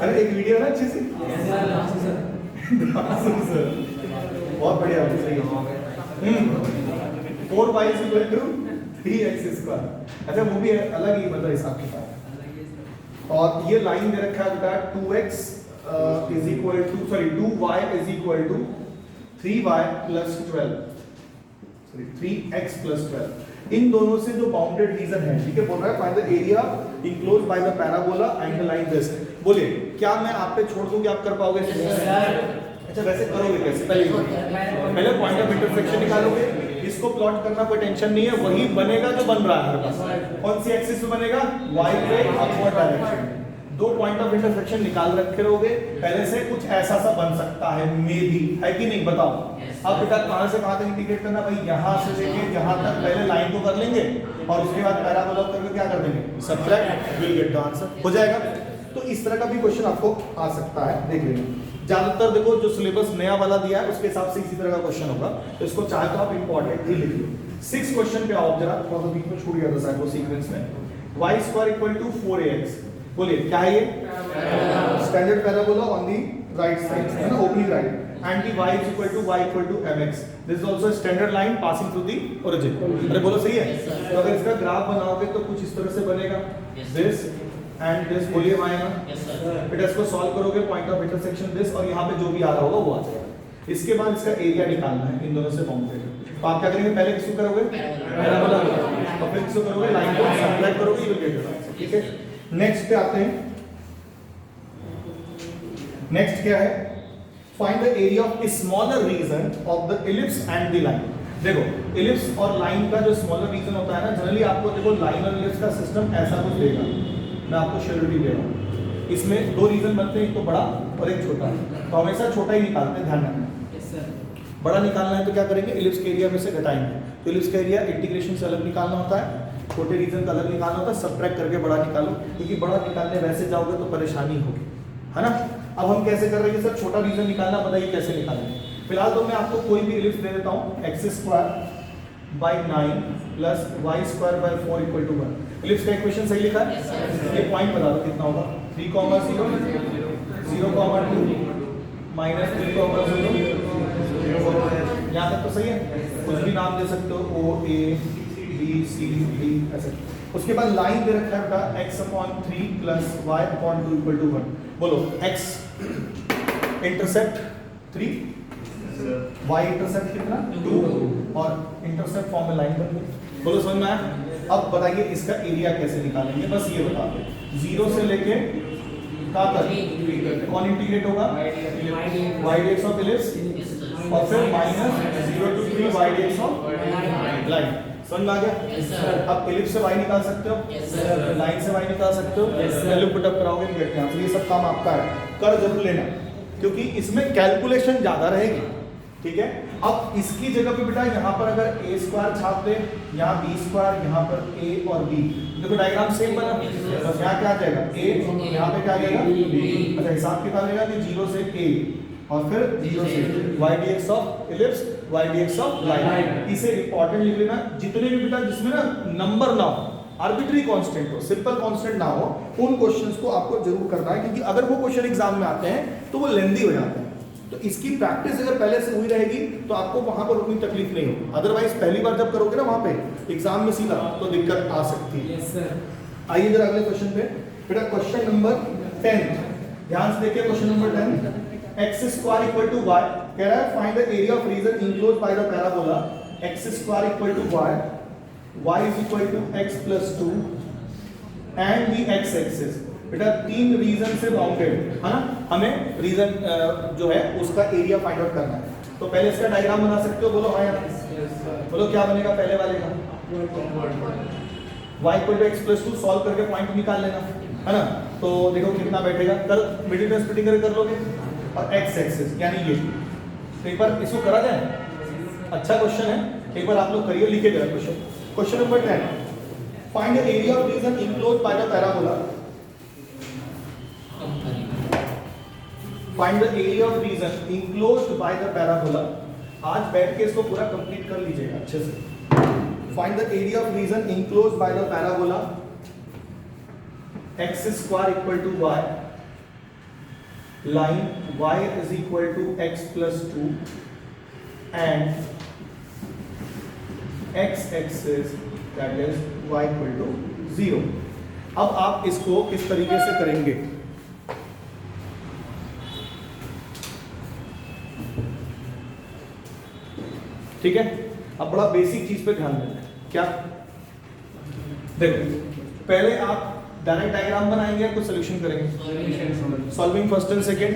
अरे एक वीडियो है ना अच्छी सी, बहुत बढ़िया, सही है। 4y = 3x²। अच्छा वो भी अलग ही मतलब हिसाब किताब। और ये लाइन दे रखा है बेटा 2y = 3y + 12, सॉरी 3x + 12। इन दोनों से जो बाउंडेड रीजन है, ठीक है, बोल रहा है find the area enclosed by the parabola and the line this. बोलिए क्या मैं आप पे छोड़ दूं कि आप कर पाओगे? अच्छा वैसे करोगे कैसे, पहले पॉइंट ऑफ इंटरसेक्शन निकालोगे, इसको प्लॉट करना कोई टेंशन नहीं है, वही बनेगा जो बन रहा है हमारे पास। कौन सी एक्सिस पे बनेगा, y पे upward direction. 2 point of intersection निकाल रखे रहोगे, पहले से कुछ ऐसा सा बन सकता है, मे बी, है कि नहीं, बताओ। अब बेटा कहां से कहां तक इंटीग्रेट करना भाई, यहां से लेके यहां तक पहले लाइन को कर लेंगे और उसके बाद पैराबोला करके क्या कर देंगे, subtract, will get the answer, हो जाएगा। तो इस तरह का भी क्वेश्चन आपको आ सकता है, देख लेना। ज्यादातर देखो जो सिलेबस नया वाला दिया है उसके हिसाब से इसी तरह का क्वेश्चन होगा, तो इसको चाहे तो आप इंपॉर्टेंट ही लिख लो। 6 क्वेश्चन पे आओ जरा, थोड़ा सा बीच में छूट गया था शायद वो सीक्वेंस में। y² = 4ax, बोलिए क्या है ये, standard parabola on the right side है ना, oblique right, and the y = mx, this is also a standard line passing through the origin। अरे बोलो सही है। तो अगर इसका ग्राफ बनाओगे तो कुछ इस तरह से बनेगा, this and this, बोलिए आएगा, बेटा इसको सॉल्व करोगे पॉइंट ऑफ इंटरसेक्शन दिस, और यहाँ पे जो भी आ रहा होगा वो आ जाएगा। इसके बाद इसका एरिया निकालना है इन दोनों से बाउंडेड, तो आप क्या करेंगे, पहले किसको करोगे, पैराबोला, और फिर किसको करोगे, लाइन को सब्ट्रैक्ट करोगे, you will get the answer. ठीक है, नेक्स्ट पे आते हैं। नेक्स्ट क्या है, find the area of smaller region of the ellipse and the line. देखो इलिप्स और लाइन का जो स्मॉलर रीजन होता है ना, जनरली आपको देखो लाइन और इलिप्स का सिस्टम ऐसा कुछ देगा, मैं आपको श्योरिटी दे रहा हूँ। इसमें दो रीजन बनते हैं, एक तो बड़ा और एक छोटा, तो हमेशा छोटा ही निकालते हैं, ध्यान रखना। बड़ा निकालना है तो क्या करेंगे, इलिप्स के एरिया में से घटाएंगे, तो इलिप्स का एरिया इंटीग्रेशन से अलग निकालना होता है, छोटे रीजन का अलग निकालना होता है, सब्ट्रैक्ट करके बड़ा निकालो, क्योंकि बड़ा निकालने वैसे जाओगे तो परेशानी होगी, है ना। अब हम कैसे कर रहे हैं सर, छोटा रीजन निकालना, बताइए कैसे निकालेंगे। फिलहाल तो मैं आपको कोई भी इलिप्स दे देता हूँ, x² / 9 + y² / 4 = 1। इलिप्स का इक्वेशन सही लिखा है, ये पॉइंट बता दो कितना होगा, 3, 0, 0, 2 -3, 0, यहाँ तक तो सही है। कुछ भी नाम दे सकते हो, O A B C D ऐसे। उसके बाद लाइन दे रखा है बेटा x/3 + y/2 = 1। बोलो x इंटरसेप्ट 3, y इंटरसेप्ट कितना 2, और इंटरसेप्ट फॉर्म में लाइन बन गई। बोलो समझ में आया। अब बताइए इसका एरिया कैसे निकालेंगे, बस ये बता दो, 0 से लेके कहाँ तक कौन इंटीग्रेट होगा, y dx ऑफ इलिप्स, और फिर -0 to 3 y dx of line. समझ में आ गया। अब इलिप्स से y निकाल सकते हो, लाइन से y निकाल सकते हो, वैल्यू पुट अप कराओगे निकलते हैं। ये सब काम आपका है, कर जरूर लेना, क्योंकि इसमें कैलकुलेशन ज्यादा रहेगी। ठीक है, अब इसकी जगह पे बेटा यहाँ पर अगर a² छाप दे, यहाँ b², यहाँ पर a और b, देखो डायग्राम सेम बना, बस यहाँ क्या आ जाएगा a, यहाँ पे क्या आ जाएगा b। अच्छा हिसाब किताब कि 0 से a और फिर 0 से y dx of ellipse, y dx of line. इसे इंपॉर्टेंट लिख लेना, जितने भी बेटा जिसमें ना नंबर ना हो, आर्बिट्री कांस्टेंट हो, सिंपल कांस्टेंट ना हो, उन क्वेश्चंस को आपको जरूर करना है, क्योंकि अगर वो क्वेश्चन एग्जाम में आते हैं तो वो लेंदी हो जाते हैं। तो इसकी प्रैक्टिस अगर पहले से हुई रहेगी तो आपको वहां पर उतनी तकलीफ नहीं होगी, अदरवाइज पहली बार जब करोगे ना वहां पे एग्जाम में सीधा, तो दिक्कत आ सकती है। Yes sir. आइए जरा अगले क्वेश्चन पे, बेटा क्वेश्चन नंबर 10, ध्यान से देखिए क्वेश्चन नंबर 10, x² = y, कह रहा है find the area of region enclosed by the parabola x² = y = x + 2 and the x axis. बेटा 3 रीजन से बाउंडेड है ना, हमें रीजन जो है उसका एरिया फाइंड आउट करना है। तो पहले इसका डायग्राम बना सकते हो, बोलो हाँ या बोलो क्या बनेगा पहले वाले का, y = x + 2 सॉल्व करके पॉइंट निकाल लेना, है ना। तो देखो कितना बैठेगा, कर मिडिल टर्म स्प्लिटिंग करके कर लोगे, और x एक्सिस यानी ये। तो एक बार इसको करा जाए, अच्छा क्वेश्चन है, एक बार आप लोग करिए, लिखे जरा question. Question number 10, find the area of region enclosed by the parabola, find the area of region enclosed by the parabola. आज बैठ के इसको पूरा कंप्लीट कर लीजिएगा अच्छे से। Find the area of region enclosed by the parabola x² = y, line y = x + 2 and x axis that is y = 0। अब आप इसको किस तरीके से करेंगे, ठीक है। अब बड़ा बेसिक चीज पे ध्यान देना, क्या देखो, पहले आप डायरेक्ट डायग्राम बनाएंगे, कुछ सोल्यूशन करेंगे, solving first and second,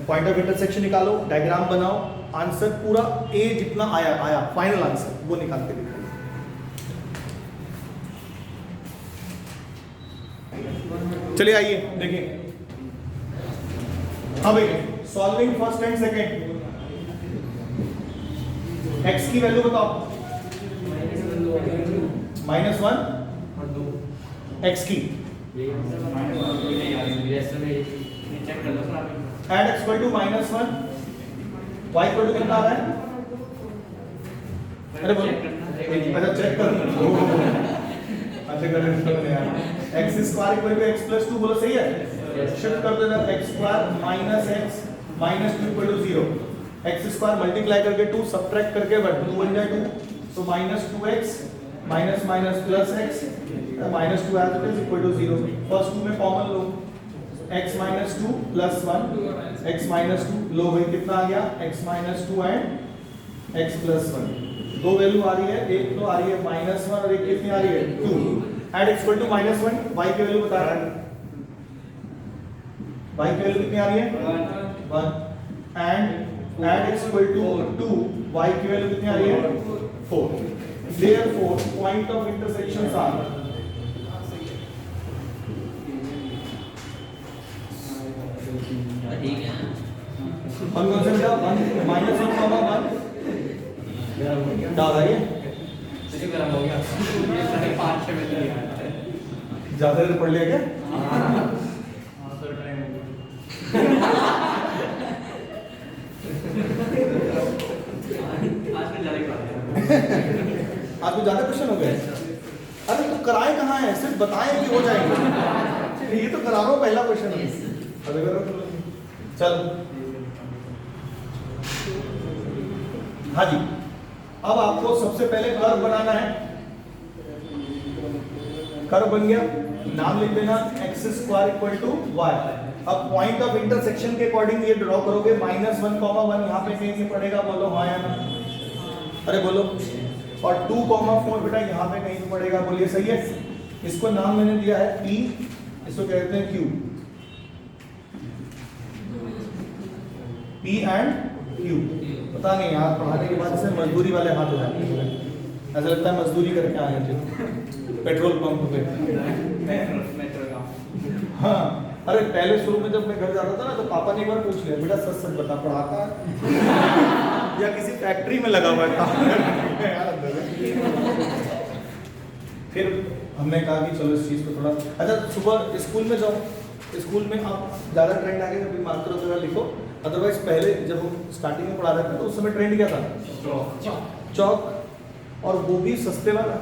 point of intersection निकालो, डायग्राम बनाओ, आंसर पूरा ए जितना आया फाइनल आंसर वो निकाल के दिखाइए। चलिए आइए देखिए, अब solving first and second, x की वैल्यू बताओ, -1 x की, and x equal to -1, y equal to कितना आ रहा है? अरे बोलो, अच्छा चेक कर, अच्छा कर यार, x square equal to x plus 2, बोलो सही है? शिफ्ट कर देना, x square minus x minus 2 equal to 0, x square multiply करके 2 सब्ट्रैक्ट करके 2 बन जाए 2, तो minus 2x minus minus plus x, minus 2 as it is equal to 0, first 2 में कॉमन लो, x minus 2 plus 1, x minus 2 लो भाई कितना आ गया, x minus 2 and x plus 1, दो वैल्यू आ रही है, एक तो आ रही है -1 और एक कितनी आ रही है 2, and x equal to -1, y की वैल्यू बता रहा है, y की वैल्यू कितनी आ रही है 1, and x equal to 2, y की वैल्यू कितनी आ रही है 4, therefore point of intersections are कौन कौन से बेटा, -1, -1 डाल रही है, ज्यादा देर पढ़ लिया क्या? आपको ज्यादा क्वेश्चन हो गए? अरे तो कराए कहाँ है, सिर्फ बताएं कि हो जाएंगे, ये तो करा रहा हूँ पहला क्वेश्चन है। अरे चलो हाँ जी, अब आपको सबसे पहले कर्व बनाना है, कर्व बन गया, नाम लिख देना x square equal to y, अब पॉइंट ऑफ इंटरसेक्शन के अकॉर्डिंग ये ड्रॉ करोगे, -1, -1 यहाँ पे कहीं से पड़ेगा, बोलो हाँ या ना, अरे बोलो, और 2, 4 बेटा यहाँ पे कहीं पे पड़ेगा, बोलिए सही है? इसको नाम मैंने दिया है P, इसको कहते हैं Q, P एंड Q, पता नहीं यार पढ़ाने के बाद से मजदूरी वाले हाथ हो जाते हैं, ऐसा लगता है मजदूरी करके आए थे पेट्रोल पंप पे। हाँ अरे पहले शुरू में जब मैं घर जाता था ना, तो पापा ने एक बार पूछ लिया, बेटा सच सच बता पढ़ाता है या किसी फैक्ट्री में लगा हुआ है काम? फिर हमने कहा कि चलो इस चीज़ को थोड़ा, अच्छा सुबह स्कूल में जाओ, स्कूल में आप ज़्यादा ट्रेंड आगे कभी मार्कर वगैरह लिखो, अदरवाइज पहले जब हम स्टार्टिंग में पढ़ा रहे थे तो उस समय ट्रेंड क्या था, चौक, और वो भी सस्ते वाला,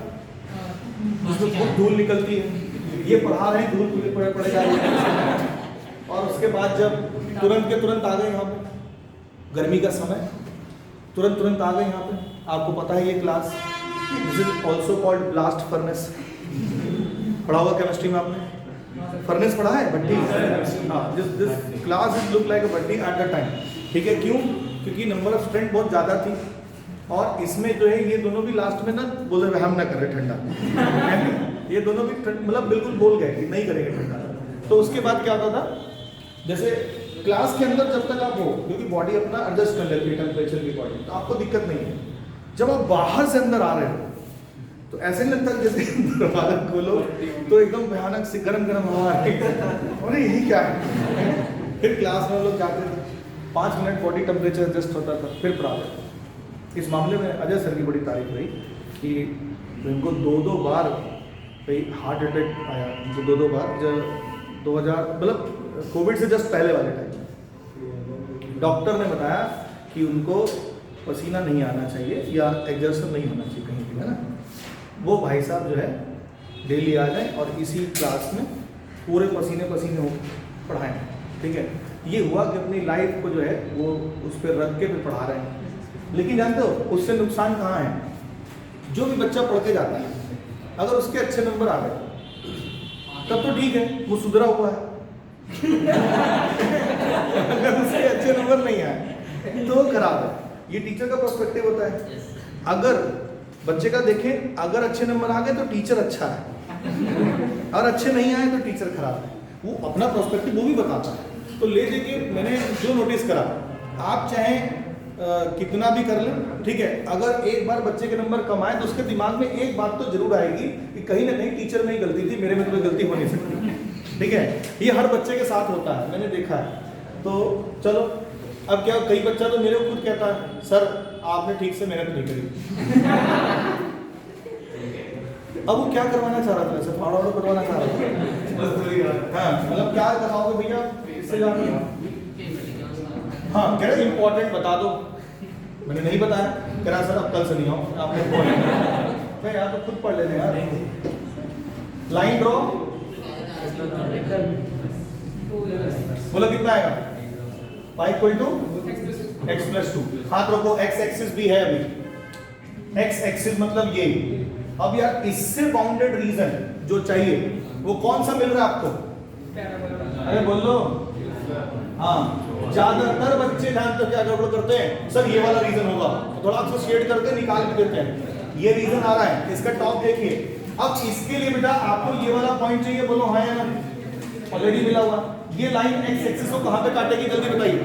उसमें बहुत धूल निकलती है, ये पढ़ा रहे हैं धूल पड़े जा रही है, और उसके बाद जब तुरंत के तुरंत आ गए यहाँ पे, गर्मी का समय, तुरंत आ गए यहाँ पे, आपको पता है ये class this is also called blast furnace, पढ़ा हुआ केमिस्ट्री में आपने, फर्नेस पढ़ा है, भट्टी, हाँ, this class is look like a Bhatti at the time, ठीक है, क्यों? क्योंकि नंबर ऑफ स्टूडेंट बहुत ज़्यादा थी, और इसमें जो है ये दोनों भी लास्ट में ना बोले हम ना कर रहे ठंडा ये दोनों भी मतलब बिल्कुल बोल गए कि नहीं करेंगे ठंडा। तो उसके बाद क्या होता था, जैसे क्लास के अंदर जब तक आप हो, क्योंकि बॉडी अपना एडजस्ट कर लेती है टेम्परेचर की बॉडी, तो आपको दिक्कत नहीं है। जब आप बाहर से अंदर आ रहे हो तो ऐसे नहीं लगता जैसे दरवाजा खोलो तो एकदम भयानक सी गरम हवा आ रही है, अरे यही क्या है। फिर क्लास में हम लोग जाते थे, 5 मिनट बॉडी टेम्परेचर एडजस्ट होता था, फिर पढ़ाते। इस मामले में अजय सर की बड़ी तारीफ रही कि इनको 2 बार भाई हार्ट अटैक आया, उनको 2 बार, जब 2000 मतलब कोविड से जस्ट पहले वाले टाइम डॉक्टर ने बताया कि उनको पसीना नहीं आना चाहिए या एग्जर्शन नहीं होना चाहिए कहीं भी, है ना। वो भाई साहब जो है डेली आ जाए और इसी क्लास में पूरे पसीने हो पढ़ाएं, ठीक है। ये हुआ कि अपनी लाइफ को जो है वो उस पर रख के भी पढ़ा रहे हैं। लेकिन जानते हो उससे नुकसान कहाँ है? जो भी बच्चा पढ़ के जाता है अगर उसके अच्छे नंबर आ गए तब तो ठीक है, वो सुधरा हुआ है अगर उसके अच्छे नंबर नहीं आए तो खराब है। ये टीचर का पर्सपेक्टिव होता है। अगर बच्चे का देखें, अगर अच्छे नंबर आ गए तो टीचर अच्छा है और अच्छे नहीं आए तो टीचर खराब है। वो अपना पर्सपेक्टिव वो भी बताता है। तो ले देके मैंने जो नोटिस करा, आप चाहे कितना भी कर लें, ठीक है, अगर एक बार बच्चे के नंबर कम आए तो उसके दिमाग में एक बात तो जरूर आएगी कि कहीं ना कहीं टीचर में ही गलती थी, मेरे में तो कोई गलती हो नहीं सकती, ठीक है। ये हर बच्चे के साथ होता है, मैंने देखा है। तो चलो अब क्या कई बच्चा तो मेरे को खुद कहता है सर आपने ठीक से मेहनत नहीं करी। अब वो क्या करवाना चाह रहा था वैसे, फाड़ा वाड़ा करवाना चाह रहा था। हाँ मतलब क्या कराओगे भैया इससे जाके, हाँ कह रहे इंपॉर्टेंट बता दो, मैंने नहीं बताया, कह रहा सर अब कल से नहीं आओ आपने इम्पोर्टेंट। मैं यार तो खुद पढ़ लेते यार। लाइन ड्रॉ बोलो कितना आएगा, y equal to x plus two. हाथ रखो, एक्स एक्सिस भी है अभी, एक्स एक्सिस मतलब ये। अब यार इससे बाउंडेड रीजन जो चाहिए वो कौन सा मिल रहा है आपको, अरे बोल लो। हाँ ज्यादातर बच्चे ध्यान तो क्या गड़बड़ करते हैं, सर ये वाला रीजन होगा तो थोड़ा सा शेड करके निकाल भी देते हैं, ये रीजन आ रहा है, इसका टॉप देखिए। अब इसके लिए बेटा आपको ये वाला पॉइंट चाहिए, बोलो हाँ या ना, ऑलरेडी मिला हुआ। ये लाइन एक्स एक्सिस को कहां पे काटेगी जल्दी बताइए,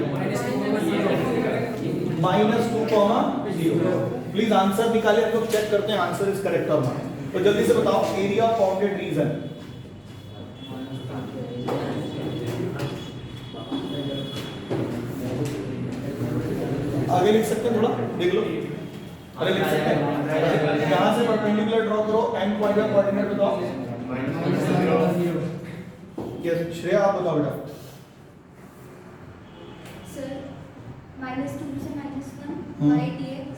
-2,0। प्लीज आंसर निकाले, हम लोग चेक करते हैं आंसर इज करेक्ट और नॉट। तो जल्दी से बताओ एरिया ऑफ बाउंडेड रीजन। आगे लिख सकते हैं, थोड़ा देख लो, अरे लिख सकते हैं। यहां से परपेंडिकुलर ड्रॉ करो, एंड पॉइंट का कोऑर्डिनेट बताओ। यस श्रेया आप बताओ बेटा। सर -2 से -1 y dx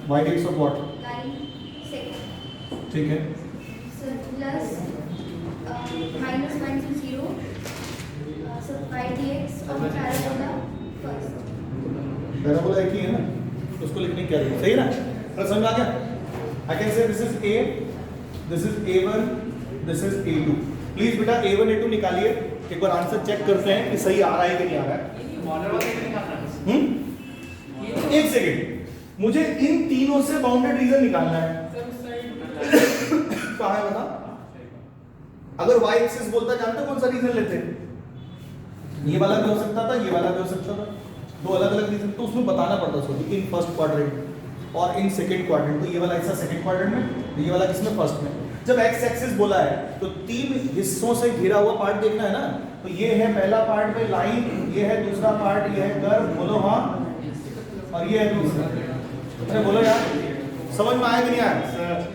y dx of what, line second. ठीक है सर प्लस -1 से 0 सर y dx और पैराबोला फर्स्ट। पैराबोला एक ही है ना, उसको लिखने की क्या जरूरत है, सही है ना, पर समझ आ गया। I can say this is a, this is a1, this is a2। Please बेटा a1 a2 निकालिए, एक बार आंसर चेक करते हैं कि सही आ रहा है कि नहीं आ रहा है। एक सेकेंड, मुझे इन तीनों से बाउंडेड रीजन निकालना है। कहाँ है बता, अगर y एक्सिस बोलता जानते कौन सा रीजन लेते, ये वाला भी हो सकता था, ये वाला भी हो सकता था, दो अलग अलग रीजन, तो उसमें बताना पड़ता उसको इन फर्स्ट क्वाड्रेंट और इन सेकंड क्वाड्रेंट। तो ये वाला हिस्सा सेकंड क्वाड्रेंट में, ये वाला किसमें, फर्स्ट में। जब एक्स एक्सिस बोला है तो तीन हिस्सों से घिरा हुआ पार्ट देखना है ना, तो ये है पहला पार्ट में लाइन, ये है दूसरा पार्ट, ये है कर्व, बोलो हाँ, और ये है दूसरा। अरे बोलो यार समझ में आया कि नहीं आया,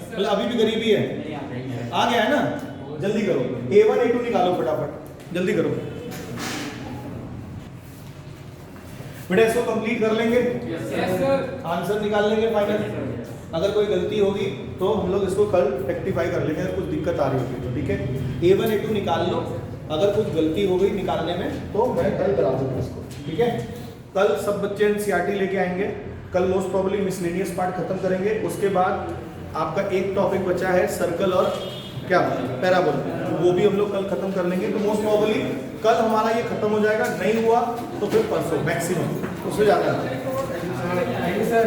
मतलब अभी भी गरीबी है, आ गया है ना, जल्दी करो। a1 a2 निकालो फटाफट, जल्दी करो बेटा, इसको कंप्लीट कर लेंगे, आंसर निकाल लेंगे फाइनल। अगर कोई गलती होगी तो हम लोग इसको कल रेक्टिफाई कर लेंगे, अगर कुछ दिक्कत आ रही होगी तो ठीक है। a1 a2 निकाल लो, अगर कुछ गलती हो गई निकालने में तो मैं कल करा दूंगा इसको, ठीक है। कल सब बच्चे एनसीईआरटी लेके आएंगे, कल मोस्ट प्रोबेबली मिसलेनियस पार्ट खत्म करेंगे, उसके बाद आपका एक टॉपिक बचा है सर्कल और क्या पैराबोला, वो भी हम लोग कल खत्म कर लेंगे। तो मोस्ट प्रोबेबली कल हमारा ये खत्म हो जाएगा, नहीं हुआ तो फिर परसों मैक्सिमम, उससे ज़्यादा। Thank you sir.